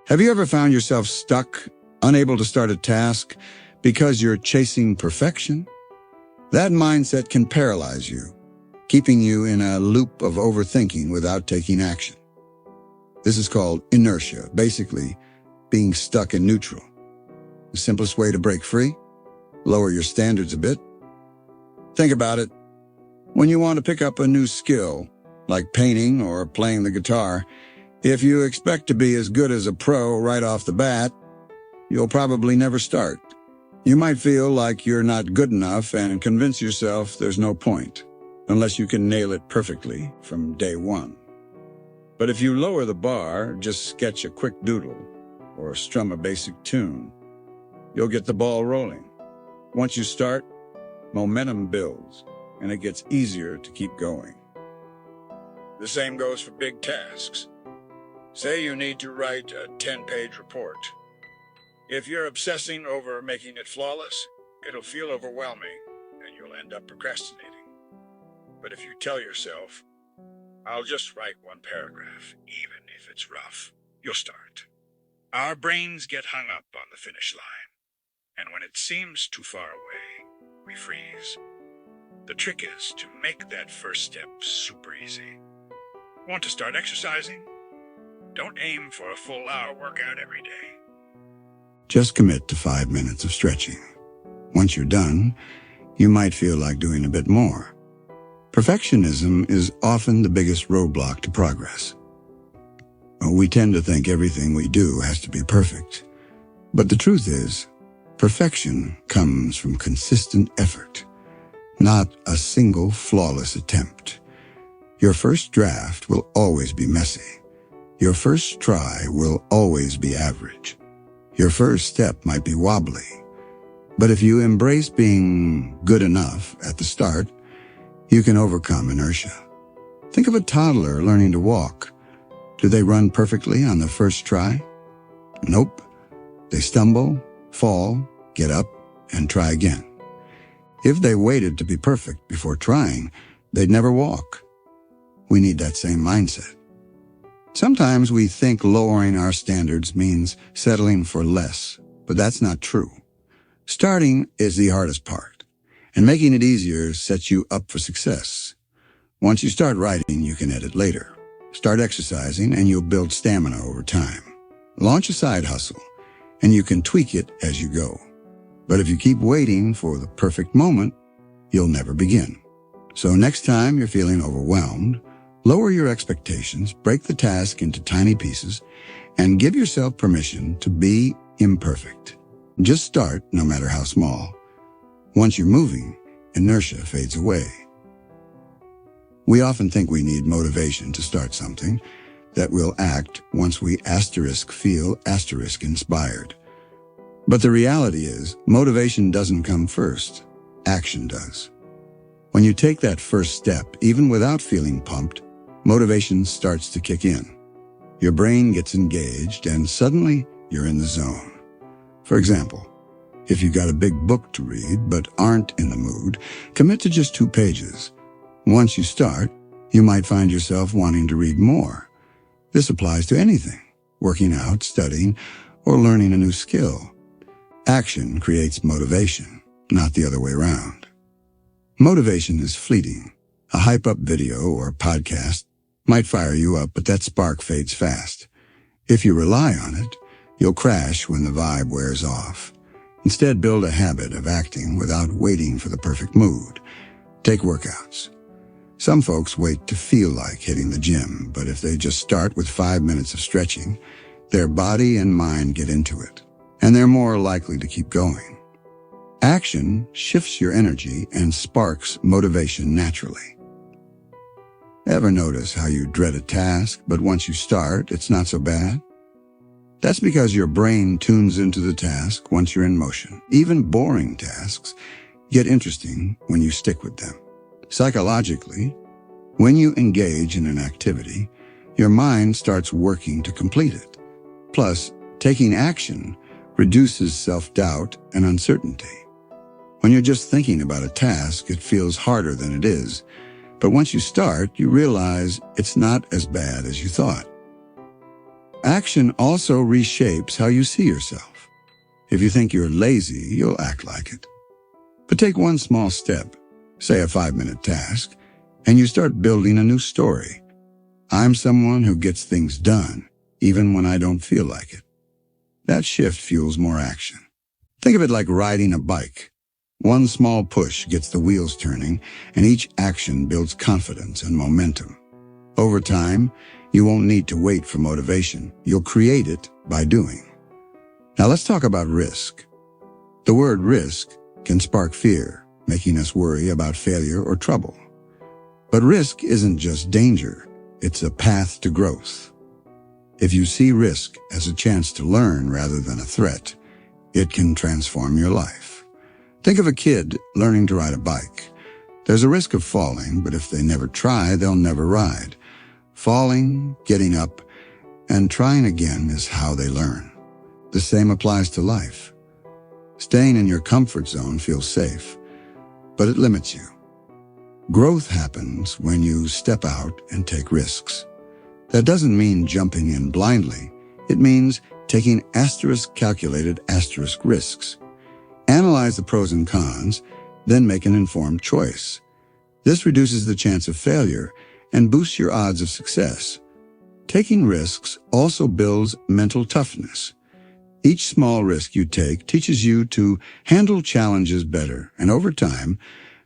Have you ever found yourself stuck, unable to start a task because you're chasing perfection? That mindset can paralyze you, keeping you in a loop of overthinking without taking action. This is called inertia, basically being stuck in neutral. The simplest way to break free? Lower your standards a bit. Think about it. When you want to pick up a new skill, like painting or playing the guitar, if you expect to be as good as a pro right off the bat, you'll probably never start. You might feel like you're not good enough and convince yourself there's no point, unless you can nail it perfectly from day one. But if you lower the bar, just sketch a quick doodle or strum a basic tune, you'll get the ball rolling. Once you start, momentum builds, and it gets easier to keep going. The same goes for big tasks. Say you need to write a 10-page report. If you're obsessing over making it flawless, it'll feel overwhelming, and you'll end up procrastinating. But if you tell yourself, I'll just write one paragraph, even if it's rough, you'll start. Our brains get hung up on the finish line, and when it seems too far away, we freeze. The trick is to make that first step super easy. Want to start exercising? Don't aim for a full-hour workout every day. Just commit to 5 minutes of stretching. Once you're done, you might feel like doing a bit more. Perfectionism is often the biggest roadblock to progress. We tend to think everything we do has to be perfect. But the truth is, perfection comes from consistent effort, not a single flawless attempt. Your first draft will always be messy. Your first try will always be average. Your first step might be wobbly. But if you embrace being good enough at the start, you can overcome inertia. Think of a toddler learning to walk. Do they run perfectly on the first try? Nope. They stumble, fall, get up, and try again. If they waited to be perfect before trying, they'd never walk. We need that same mindset. Sometimes we think lowering our standards means settling for less, but that's not true. Starting is the hardest part, and making it easier sets you up for success. Once you start writing, you can edit later. Start exercising, and you'll build stamina over time. Launch a side hustle, and you can tweak it as you go. But if you keep waiting for the perfect moment, you'll never begin. So next time you're feeling overwhelmed, lower your expectations, break the task into tiny pieces, and give yourself permission to be imperfect. Just start, no matter how small. Once you're moving, inertia fades away. We often think we need motivation to start something, that we'll act once we feel inspired. But the reality is, motivation doesn't come first. Action does. When you take that first step, even without feeling pumped, motivation starts to kick in. Your brain gets engaged, and suddenly you're in the zone. For example, if you've got a big book to read but aren't in the mood, commit to just 2 pages. Once you start, you might find yourself wanting to read more. This applies to anything: working out, studying, or learning a new skill. Action creates motivation, not the other way around. Motivation is fleeting. A hype-up video or podcast might fire you up, but that spark fades fast. If you rely on it, you'll crash when the vibe wears off. Instead, build a habit of acting without waiting for the perfect mood. Take workouts. Some folks wait to feel like hitting the gym, but if they just start with 5 minutes of stretching, their body and mind get into it, and they're more likely to keep going. Action shifts your energy and sparks motivation naturally. Ever notice how you dread a task, but once you start, it's not so bad? That's because your brain tunes into the task once you're in motion. Even boring tasks get interesting when you stick with them. Psychologically, when you engage in an activity, your mind starts working to complete it. Plus, taking action reduces self-doubt and uncertainty. When you're just thinking about a task, it feels harder than it is. But once you start, you realize it's not as bad as you thought. Action also reshapes how you see yourself. If you think you're lazy, you'll act like it. But take one small step, say a 5-minute task, and you start building a new story. I'm someone who gets things done, even when I don't feel like it. That shift fuels more action. Think of it like riding a bike. One small push gets the wheels turning, and each action builds confidence and momentum. Over time, you won't need to wait for motivation. You'll create it by doing. Now let's talk about risk. The word risk can spark fear, making us worry about failure or trouble. But risk isn't just danger, it's a path to growth. If you see risk as a chance to learn rather than a threat, it can transform your life. Think of a kid learning to ride a bike. There's a risk of falling, but if they never try, they'll never ride. Falling, getting up, and trying again is how they learn. The same applies to life. Staying in your comfort zone feels safe, but it limits you. Growth happens when you step out and take risks. That doesn't mean jumping in blindly. It means taking calculated risks. Analyze the pros and cons, then make an informed choice. This reduces the chance of failure and boosts your odds of success. Taking risks also builds mental toughness. Each small risk you take teaches you to handle challenges better, and over time,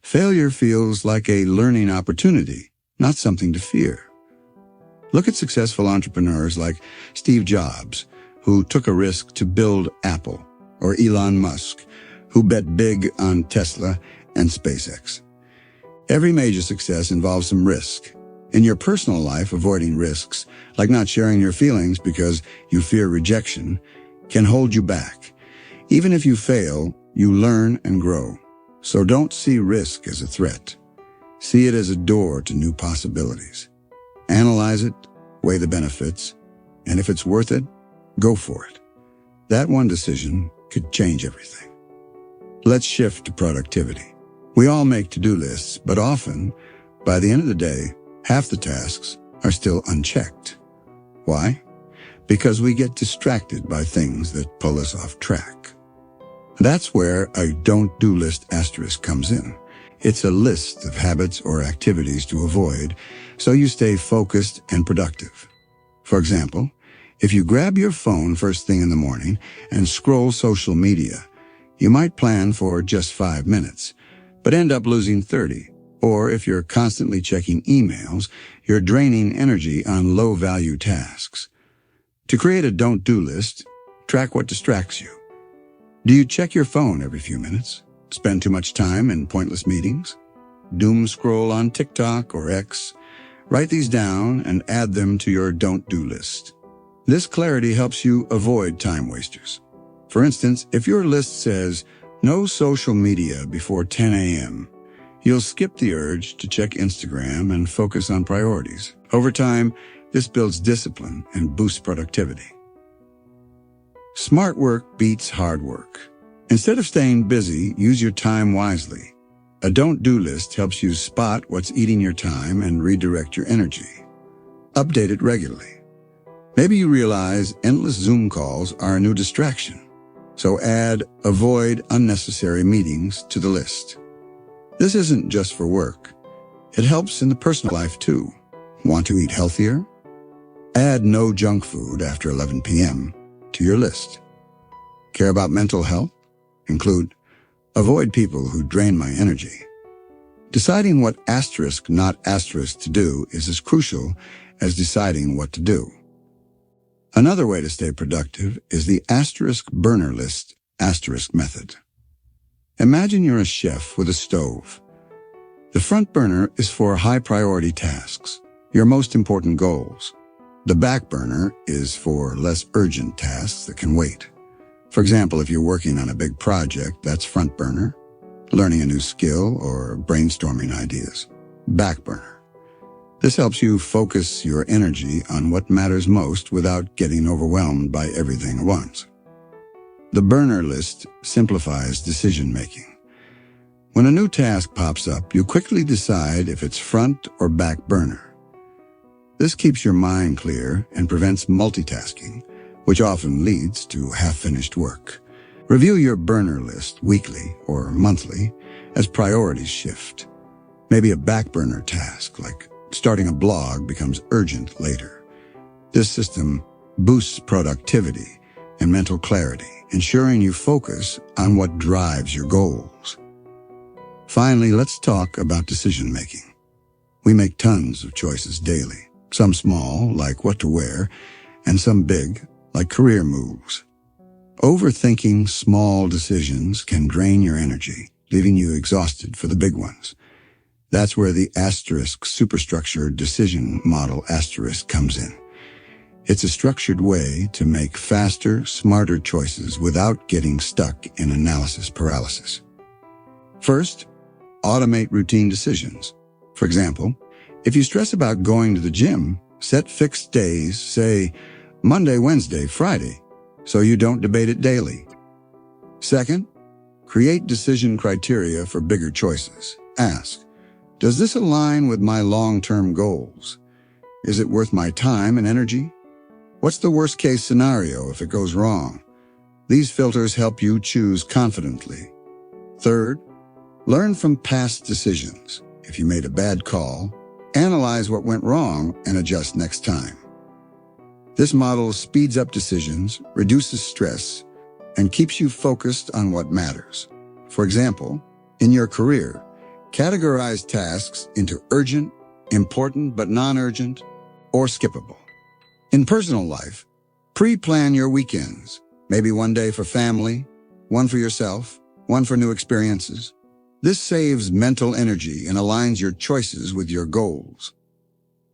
failure feels like a learning opportunity, not something to fear. Look at successful entrepreneurs like Steve Jobs, who took a risk to build Apple, or Elon Musk, who bet big on Tesla and SpaceX. Every major success involves some risk. In your personal life, avoiding risks, like not sharing your feelings because you fear rejection, can hold you back. Even if you fail, you learn and grow. So don't see risk as a threat. See it as a door to new possibilities. Analyze it, weigh the benefits, and if it's worth it, go for it. That one decision could change everything. Let's shift to productivity. We all make to-do lists, but often, by the end of the day, half the tasks are still unchecked. Why? Because we get distracted by things that pull us off track. That's where a don't-do list asterisk comes in. It's a list of habits or activities to avoid so you stay focused and productive. For example, if you grab your phone first thing in the morning and scroll social media, you might plan for just 5 minutes, but end up losing 30. Or if you're constantly checking emails, you're draining energy on low-value tasks. To create a don't-do list, track what distracts you. Do you check your phone every few minutes? Spend too much time in pointless meetings? Doom scroll on TikTok or X? Write these down and add them to your don't-do list. This clarity helps you avoid time wasters. For instance, if your list says, no social media before 10 a.m., you'll skip the urge to check Instagram and focus on priorities. Over time, this builds discipline and boosts productivity. Smart work beats hard work. Instead of staying busy, use your time wisely. A don't-do list helps you spot what's eating your time and redirect your energy. Update it regularly. Maybe you realize endless Zoom calls are a new distraction. So add avoid unnecessary meetings to the list. This isn't just for work. It helps in the personal life too. Want to eat healthier? Add no junk food after 11 p.m. to your list. Care about mental health? Include avoid people who drain my energy. Deciding what asterisk, not asterisk to do is as crucial as deciding what to do. Another way to stay productive is the asterisk burner list asterisk method. Imagine you're a chef with a stove. The front burner is for high-priority tasks, your most important goals. The back burner is for less urgent tasks that can wait. For example, if you're working on a big project, that's front burner. Learning a new skill or brainstorming ideas, back burner. This helps you focus your energy on what matters most without getting overwhelmed by everything at once. The burner list simplifies decision-making. When a new task pops up, you quickly decide if it's front or back burner. This keeps your mind clear and prevents multitasking, which often leads to half-finished work. Review your burner list weekly or monthly as priorities shift. Maybe a back burner task, like starting a blog, becomes urgent later. This system boosts productivity and mental clarity, ensuring you focus on what drives your goals. Finally, let's talk about decision-making. We make tons of choices daily, some small, like what to wear, and some big, like career moves. Overthinking small decisions can drain your energy, leaving you exhausted for the big ones. That's where the asterisk superstructure decision model asterisk comes in. It's a structured way to make faster, smarter choices without getting stuck in analysis paralysis. First, automate routine decisions. For example, if you stress about going to the gym, set fixed days, say Monday, Wednesday, Friday, so you don't debate it daily. Second, create decision criteria for bigger choices. Ask, does this align with my long-term goals? Is it worth my time and energy? What's the worst-case scenario if it goes wrong? These filters help you choose confidently. Third, learn from past decisions. If you made a bad call, analyze what went wrong and adjust next time. This model speeds up decisions, reduces stress, and keeps you focused on what matters. For example, in your career, categorize tasks into urgent, important but non-urgent, or skippable. In personal life, pre-plan your weekends, maybe one day for family, one for yourself, one for new experiences. This saves mental energy and aligns your choices with your goals.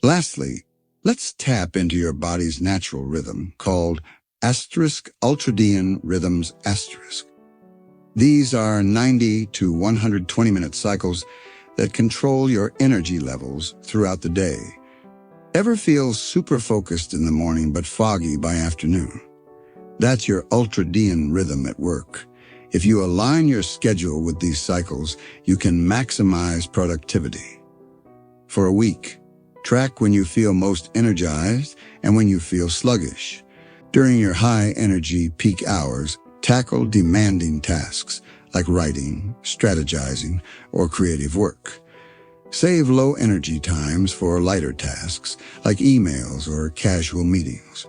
Lastly, let's tap into your body's natural rhythm called ultradian rhythms *. These are 90 to 120-minute cycles that control your energy levels throughout the day. Ever feel super focused in the morning but foggy by afternoon? That's your ultradian rhythm at work. If you align your schedule with these cycles, you can maximize productivity. For a week, track when you feel most energized and when you feel sluggish. During your high-energy peak hours, tackle demanding tasks like writing, strategizing, or creative work. Save low-energy times for lighter tasks like emails or casual meetings.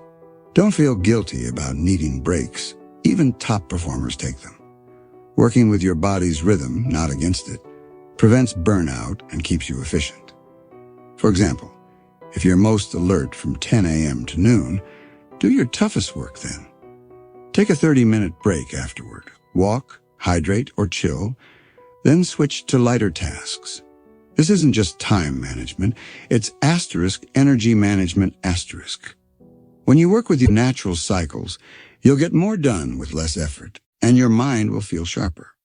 Don't feel guilty about needing breaks. Even top performers take them. Working with your body's rhythm, not against it, prevents burnout and keeps you efficient. For example, if you're most alert from 10 a.m. to noon, do your toughest work then. Take a 30-minute break afterward. Walk, hydrate, or chill, then switch to lighter tasks. This isn't just time management, it's energy management *. When you work with your natural cycles, you'll get more done with less effort, and your mind will feel sharper.